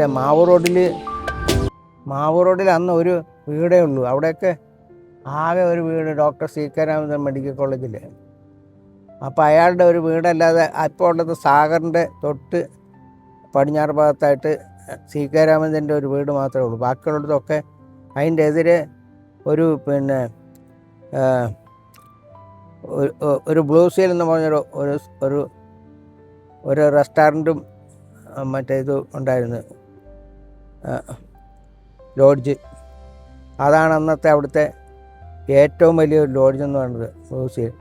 മാവൂർ റോഡിൽ അന്ന് ഒരു വീടേ ഉള്ളൂ. അവിടെയൊക്കെ ആകെ ഒരു വീട് doctor C K Ramachandran medical കോളേജിൽ. അപ്പോൾ അയാളുടെ ഒരു വീടല്ലാതെ ഇപ്പോൾ ഉള്ളത് സാഗറിൻ്റെ തൊട്ട് പടിഞ്ഞാറ് ഭാഗത്തായിട്ട് സി കെ രാമചന്ദ്രൻ്റെ ഒരു വീട് മാത്രമേ ഉള്ളൂ. ബാക്കിയുള്ളിടത്തൊക്കെ അതിൻ്റെ എതിരെ ഒരു ഒരു ബ്ലൂ സീൽ എന്ന് പറഞ്ഞൊരു ഒരു ഒരു റെസ്റ്റോറൻറ്റും മറ്റേ ഇത് ഉണ്ടായിരുന്നു, ലോഡ്ജ്. അതാണ് അന്നത്തെ അവിടുത്തെ ഏറ്റവും വലിയൊരു ലോഡ്ജ് എന്ന് പറയുന്നത് ബ്ലൂ സീൽ.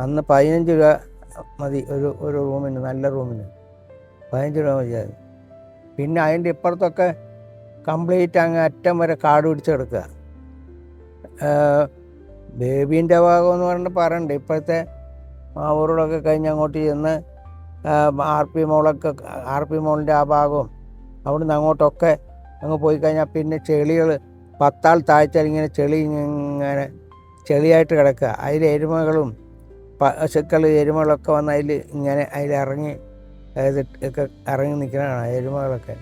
അന്ന് 15 രൂപ മതി ഒരു റൂമിന്, നല്ല റൂമിന് 15 രൂപ മതിയായിരുന്നു. പിന്നെ അതിൻ്റെ ഇപ്പുറത്തൊക്കെ കംപ്ലീറ്റ് അങ്ങ് അറ്റം വരെ കാട് പിടിച്ച് കിടക്കുക. ബേബീൻ്റെ ഭാഗം എന്ന് പറഞ്ഞിട്ട് പറയണ്ട. ഇപ്പോഴത്തെ മാവൂരോടൊക്കെ കഴിഞ്ഞ് അങ്ങോട്ട് ചെന്ന് ആർ പി മോളിൻ്റെ ആ ഭാഗവും അവിടുന്ന് അങ്ങോട്ടൊക്കെ അങ്ങ് പോയി കഴിഞ്ഞാൽ പിന്നെ ചെളികൾ 10 ആൾ താഴ്ചയിൽ ഇങ്ങനെ ഇങ്ങനെ ചെളിയായിട്ട് കിടക്കുക. അതിൽ എരുമകളും പശുക്കൾ എരുമകളൊക്കെ വന്ന് അതിലിറങ്ങി ഒക്കെ ഇറങ്ങി നിൽക്കുന്നതാണ് എരുമകളൊക്കെ.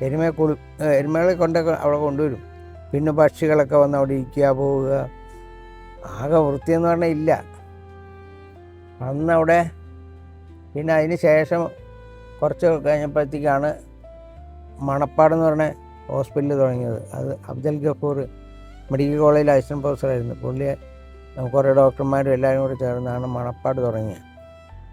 എരുമകളെ കൊണ്ടൊക്കെ അവിടെ കൊണ്ടുവരും. പിന്നെ പക്ഷികളൊക്കെ വന്ന് അവിടെ ഇരിക്കുക, പോവുക. ആകെ വൃത്തിയെന്ന് പറഞ്ഞാൽ ഇല്ല അന്നവിടെ. പിന്നെ അതിന് ശേഷം കുറച്ച് കഴിഞ്ഞപ്പോഴത്തേക്കാണ് മണപ്പാട് എന്ന് പറഞ്ഞ ഹോസ്പിറ്റൽ തുടങ്ങിയത്. അത് അഫ്ജൽ ഗഫൂർ മെഡിക്കൽ കോളേജിൽ അസിസ്റ്റന്റ് പ്രൊഫസറായിരുന്നു. പുള്ളിയെ കുറേ ഡോക്ടർമാരും എല്ലാവരും കൂടി ചേർന്നാണ് മണപ്പാട് തുടങ്ങിയത്.